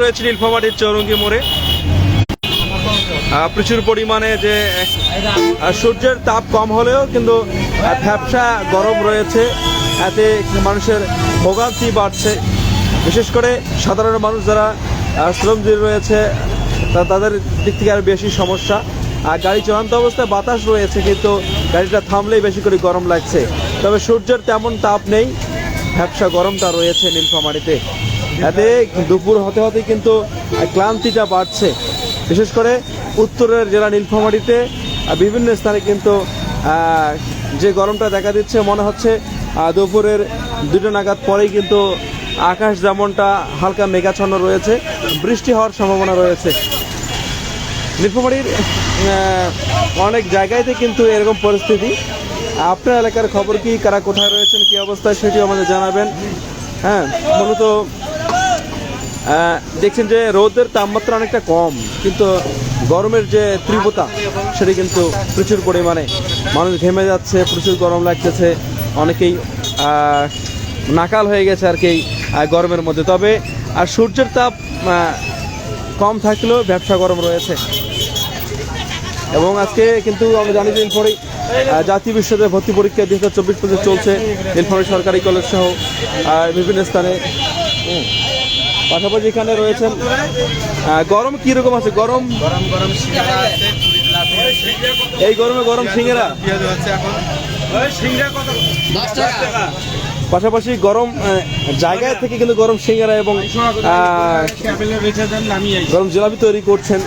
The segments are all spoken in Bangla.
রয়েছে নীলফামারীর চৌরঙ্গি মোড়ে প্রচুর পরিমাণে যে সূর্যের তাপ কম হলেও কিন্তু ভ্যাপসা গরম রয়েছে, এতে মানুষের ভোগান্তি বাড়ছে। বিশেষ করে সাধারণ মানুষ যারা শ্রমজীবী রয়েছে তাদের দিক থেকে আরও বেশি সমস্যা। আর গাড়ি চলন্ত অবস্থায় বাতাস রয়েছে, কিন্তু গাড়িটা থামলেই বেশি করে গরম লাগছে। তবে সূর্যের তেমন তাপ নেই, ভ্যাপসা গরমটা রয়েছে নীলফামারীতে। এতে দুপুর হতে হতে কিন্তু ক্লান্তিটা বাড়ছে। বিশেষ করে উত্তরের জেলা নীলফামারীতে বিভিন্ন স্থানে কিন্তু যে গরমটা দেখা দিচ্ছে, মনে হচ্ছে দুপুরের 2টা নাগাদ পরেই কিন্তু আকাশ যেমনটা হালকা মেঘাচ্ছন্ন রয়েছে, বৃষ্টি হওয়ার সম্ভাবনা রয়েছে। নীলফামারীর অনেক জায়গাতে কিন্তু এরকম পরিস্থিতি। আপনার এলাকার খবর কি, কারা কোথায় রয়েছেন, কী অবস্থায়, সেটিও আমাদের জানাবেন। হ্যাঁ, মূলত দেখছেন যে রোদের তাপমাত্রা অনেকটা কম, কিন্তু গরমের যে তীব্রতা সেটি কিন্তু প্রচুর পরিমাণে। মানুষ ঘেমে যাচ্ছে, প্রচুর গরম লাগতেছে, অনেকেই নাকাল হয়ে গেছে আর কি গরমের মধ্যে। তবে আর সূর্যের তাপ কম থাকলেও ব্যবসা গরম রয়েছে। এবং আজকে কিন্তু আমরা জানি যে নীলফামারী জাতীয় বিশ্ববিদ্যালয়ে ভর্তি পরীক্ষা 2024 পর্যন্ত চলছে নীলফামারী সরকারি কলেজ সহ বিভিন্ন স্থানে। পাশাপাশি এখানে রয়েছেন গরম কীরকম আছে? গরম এই গরমে গরম সিঙ্গারা, পাশাপাশি গরম জায়গায় থেকে কিন্তু গরম সিঙ্গারা এবং গরম জিলাপি তৈরি করছেন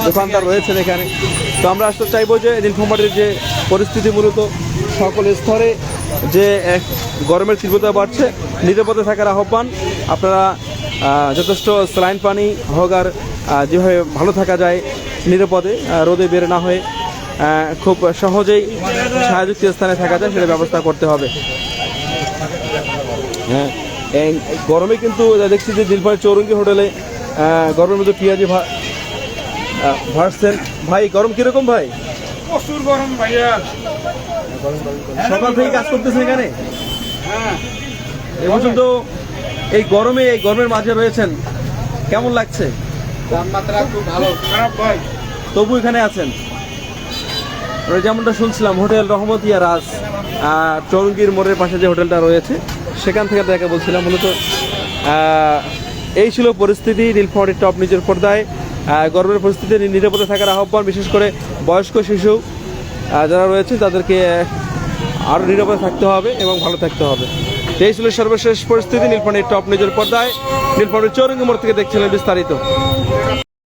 দোকানদার রয়েছেন এখানে। তো আমরা আসলে চাইবো যে নীলফামারীর যে পরিস্থিতি, মূলত সকল স্তরে যে গরমের তীব্রতা বাড়ছে, নিরাপদে থাকার আহ্বান। আপনারা যথেষ্ট স্যালাইন পানি হোক, আর যেভাবে ভালো থাকা যায় নিরাপদে, রোদে বের না হয়ে খুব সহজেই ছায়াযুক্ত স্থানে থাকা যায় সেটা ব্যবস্থা করতে হবে। হ্যাঁ, এই গরমে কিন্তু দেখছি যে নীলফামারী চৌরঙ্গি হোটেলে গরমের মধ্যে পেঁয়াজি ভাসছেন। ভাই, গরম কিরকম ভাই? প্রচুর গরম ভাইয়া, সকাল থেকে কাজ করতেছে এখানে। এবছর তো এই গরমের মাঝে রয়েছেন, কেমন লাগছে? তাপমাত্রা খুব ভালো, খারাপ ভাই। তবু এখানে আছেন। যেমনটা শুনছিলাম, হোটেল রহমতিয়া রাজ চৌরঙ্গির মোড়ের পাশে যে হোটেলটা রয়েছে সেখান থেকে দেখা বলছিলাম। মূলত এই ছিল পরিস্থিতি নীলফামারীর টপ নিউজের পর্দায়। গরমের পরিস্থিতি নিরাপদে থাকার আহ্বান। বিশেষ করে বয়স্ক শিশু যারা রয়েছে তাদেরকে আরও নিরাপদে থাকতে হবে এবং ভালো থাকতে হবে। এই ছিল সর্বশেষ পরিস্থিতি নীলফামারীর টপ নিউজের পর্দায়। নীলফামারীর চৌরঙ্গি মোড় থেকে দেখছিলেন বিস্তারিত।